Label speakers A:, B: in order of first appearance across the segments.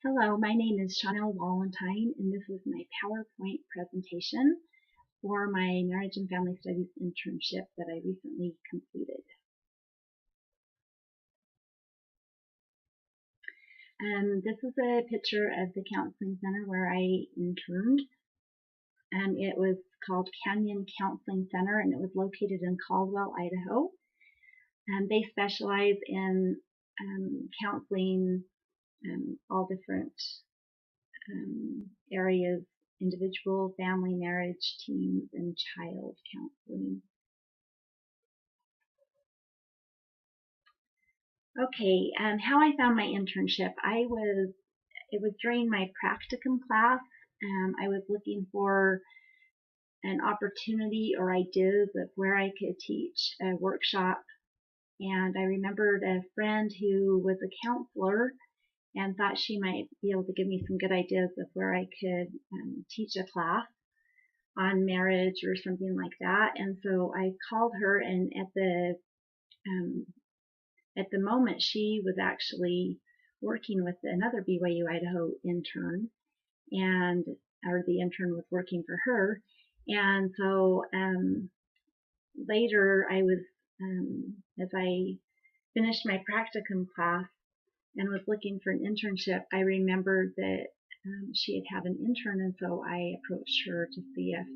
A: Hello, my name is Chanel Valentine, and this is my PowerPoint presentation for my Marriage and Family Studies internship that I recently completed. This is a picture of the counseling center where I interned, and it was called Canyon Counseling Center, and it was located in Caldwell, Idaho. They specialize in counseling all different areas: individual, family, marriage, teens, and child counseling. Okay, how I found my internship. It was during my practicum class. I was looking for an opportunity or ideas of where I could teach a workshop. And I remembered a friend who was a counselor and thought she might be able to give me some good ideas of where I could teach a class on marriage or something like that. And so I called her, and at the moment she was actually working with another BYU Idaho intern, or the intern was working for her. And so later as I finished my practicum class and was looking for an internship, I remembered that she had an intern, and so I approached her to see if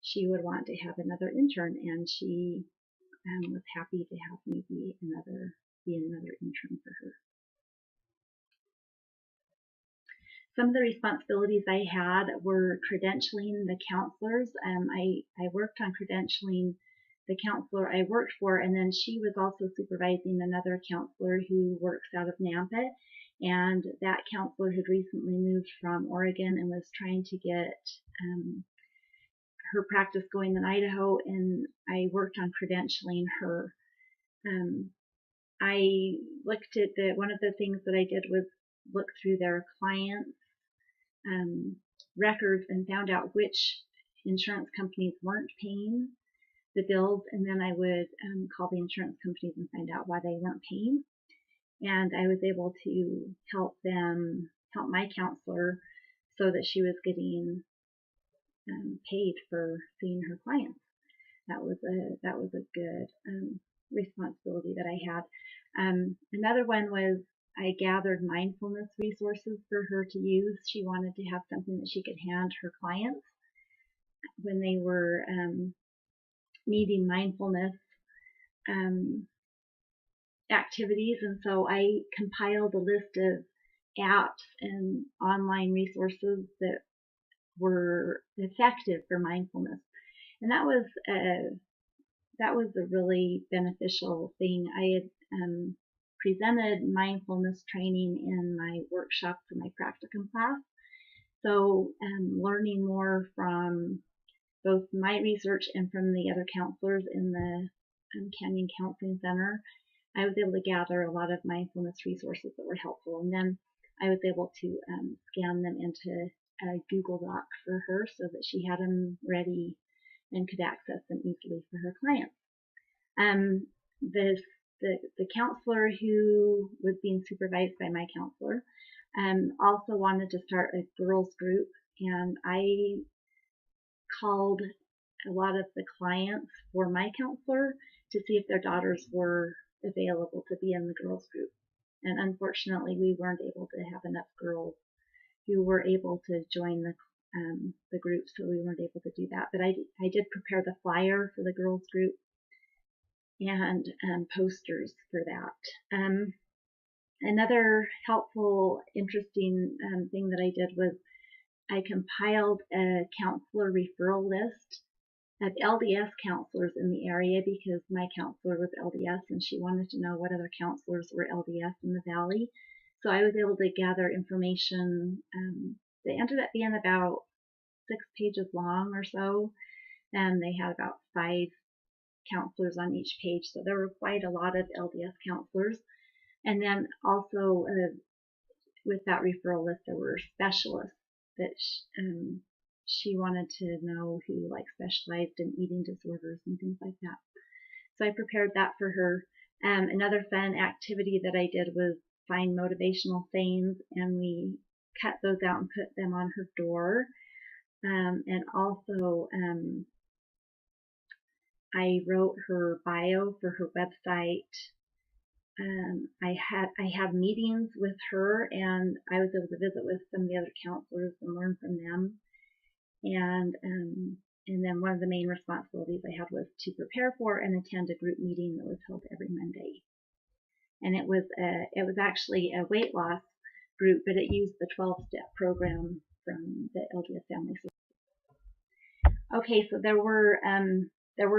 A: she would want to have another intern, and she was happy to have me be another intern for her. Some of the responsibilities I had were credentialing the counselors. I worked on credentialing the counselor I worked for, and then she was also supervising another counselor who works out of Nampa, and that counselor had recently moved from Oregon and was trying to get her practice going in Idaho, and I worked on credentialing her. I looked at one of the things that I did was look through their clients' records and found out which insurance companies weren't paying the bills, and then I would call the insurance companies and find out why they weren't paying. And I was able to help my counselor so that she was getting paid for seeing her clients. That was a good responsibility that I had. Another one was I gathered mindfulness resources for her to use. She wanted to have something that she could hand her clients when they were needing mindfulness activities, and so I compiled a list of apps and online resources that were effective for mindfulness, and that was a really beneficial thing. I had presented mindfulness training in my workshop for my practicum class, so learning more from both my research and from the other counselors in the Canyon Counseling Center, I was able to gather a lot of mindfulness resources that were helpful, and then I was able to scan them into a Google Doc for her so that she had them ready and could access them easily for her clients. The counselor who was being supervised by my counselor also wanted to start a girls group, and I called a lot of the clients for my counselor to see if their daughters were available to be in the girls group. And unfortunately, we weren't able to have enough girls who were able to join the group, so we weren't able to do that. But I did prepare the flyer for the girls group and posters for that. Another helpful, interesting thing that I did was I compiled a counselor referral list of LDS counselors in the area, because my counselor was LDS and she wanted to know what other counselors were LDS in the valley. So I was able to gather information. They ended up being about 6 pages long or so, and they had about 5 counselors on each page, so there were quite a lot of LDS counselors. And then also with that referral list, there were specialists that she wanted to know who specialized in eating disorders and things like that. So I prepared that for her. Another fun activity that I did was find motivational sayings, and we cut those out and put them on her door. And also, I wrote her bio for her website. I have meetings with her, and I was able to visit with some of the other counselors and learn from them. And then one of the main responsibilities I had was to prepare for and attend a group meeting that was held every Monday. And it was actually a weight loss group, but it used the 12-step program from the LDS Family System. Okay, so there were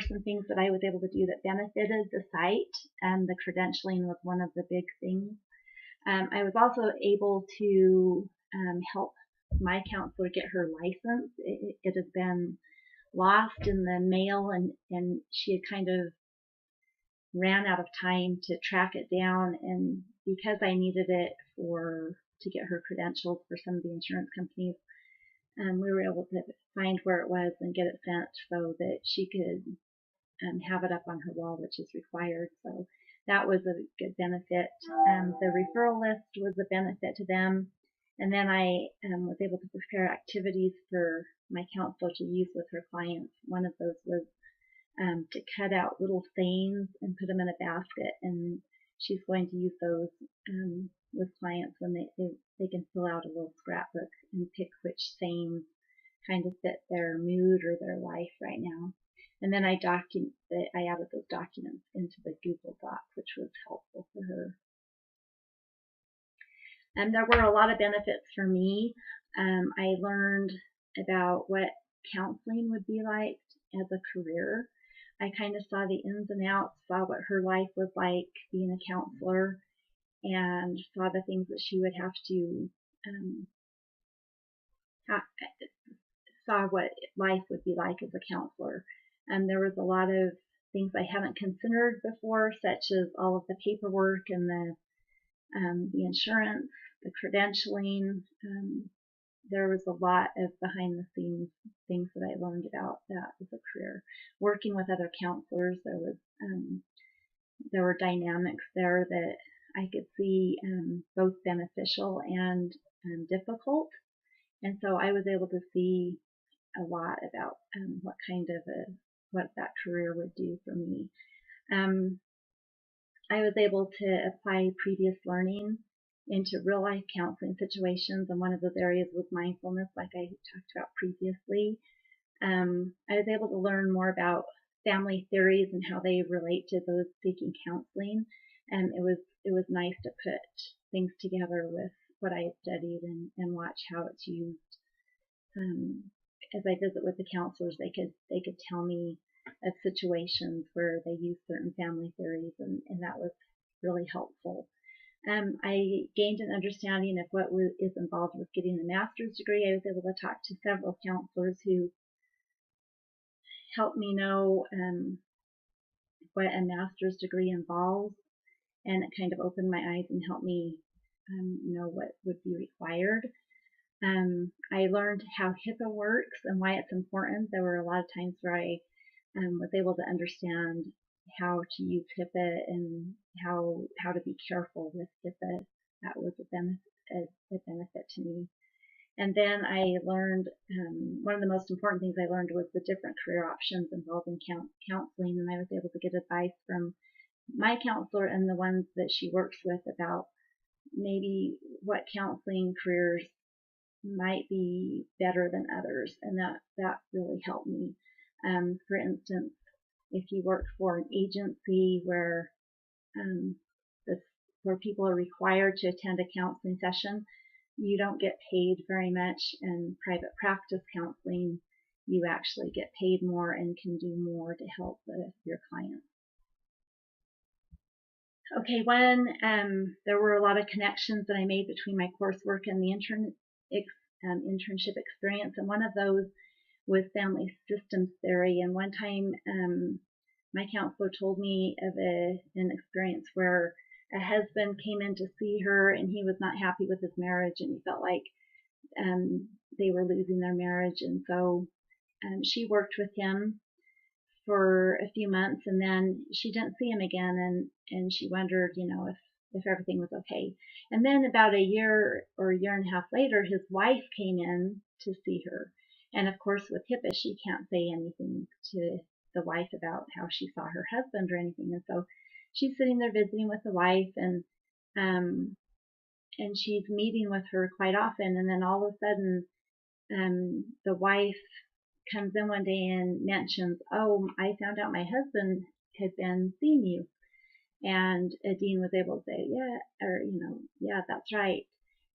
A: some things that I was able to do that benefited the site, and the credentialing was one of the big things. I was also able to help my counselor get her license. It has been lost in the mail, and she had kind of ran out of time to track it down, and because I needed it to get her credentials for some of the insurance companies, we were able to find where it was and get it sent so that she could have it up on her wall, which is required. So that was a good benefit. The referral list was a benefit to them. And then I was able to prepare activities for my counselor to use with her clients. One of those was to cut out little sayings and put them in a basket, and she's going to use those with clients when they can fill out a little scrapbook and pick which sayings kind of fit their mood or their life right now. And then I added those documents into the Google Doc, which was helpful for her. And there were a lot of benefits for me. I learned about what counseling would be like as a career. I kind of saw the ins and outs, saw what her life was like being a counselor, and saw the things that she would have to, saw what life would be like as a counselor. And there was a lot of things I hadn't considered before, such as all of the paperwork and the insurance, the credentialing. There was a lot of behind the scenes things that I learned about that as a career. Working with other counselors, there were dynamics there that I could see both beneficial and difficult. And so I was able to see a lot about what that career would do for me. I was able to apply previous learning into real life counseling situations, and one of those areas was mindfulness, like I talked about previously. I was able to learn more about family theories and how they relate to those seeking counseling, and it was nice to put things together with what I had studied and watch how it's used. As I visit with the counselors, they could tell me of situations where they use certain family theories, and that was really helpful. I gained an understanding of what is involved with getting a master's degree. I was able to talk to several counselors who helped me know what a master's degree involves, and it kind of opened my eyes and helped me know what would be required. I learned how HIPAA works and why it's important. There were a lot of times where I was able to understand how to use HIPAA and how to be careful with HIPAA. That was a benefit to me. And then I learned, one of the most important things I learned was the different career options involved in counseling, and I was able to get advice from my counselor and the ones that she works with about maybe what counseling careers might be better than others, and that really helped me. For instance, if you work for an agency where people are required to attend a counseling session, you don't get paid very much. In private practice counseling, you actually get paid more and can do more to help your clients. Okay, there were a lot of connections that I made between my coursework and the internship experience, and one of those was family systems theory. And one time, my counselor told me of an experience where a husband came in to see her, and he was not happy with his marriage, and he felt like they were losing their marriage. And so she worked with him for a few months, and then she didn't see him again, and she wondered, if everything was okay. And then about a year or a year and a half later, his wife came in to see her. And of course, with HIPAA, she can't say anything to the wife about how she saw her husband or anything. And so she's sitting there visiting with the wife, um, and she's meeting with her quite often. And then all of a sudden, the wife comes in one day and mentions, "Oh, I found out my husband had been seeing you." And Dean was able to say, "Yeah," or, "Yeah, that's right."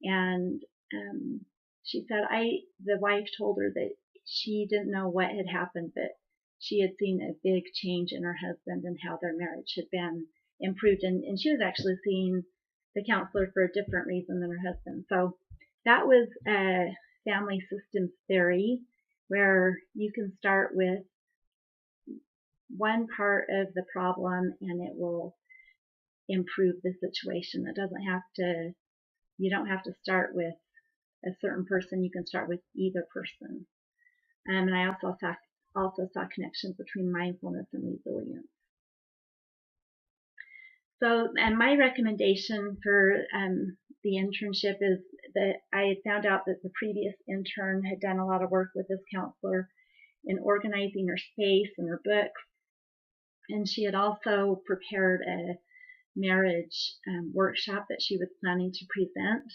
A: And she said, the wife told her that she didn't know what had happened, but she had seen a big change in her husband and how their marriage had been improved. And she was actually seeing the counselor for a different reason than her husband. So that was a family systems theory, where you can start with one part of the problem and it will improve the situation. You don't have to start with a certain person. You can start with either person. And I also saw connections between mindfulness and resilience. So, and my recommendation for the internship is that I had found out that the previous intern had done a lot of work with this counselor in organizing her space and her books, and she had also prepared a marriage workshop that she was planning to present.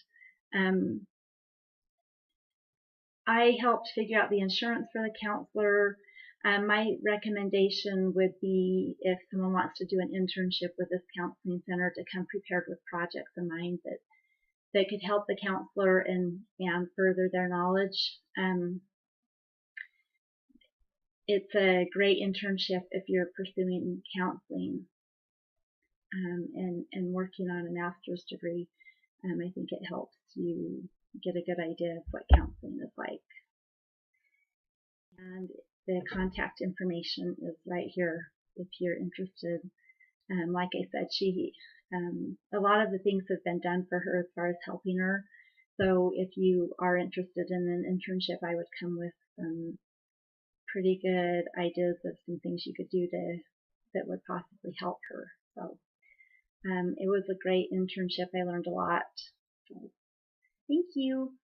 A: I helped figure out the insurance for the counselor. My recommendation would be, if someone wants to do an internship with this counseling center, to come prepared with projects in mind that could help the counselor and further their knowledge. It's a great internship if you're pursuing counseling and working on a master's degree. I think it helps you get a good idea of what counseling is like. And the contact information is right here if you're interested. Like I said, a lot of the things have been done for her as far as helping her. So if you are interested in an internship, I would come with some pretty good ideas of some things you could do that would possibly help her. So it was a great internship. I learned a lot. So thank you.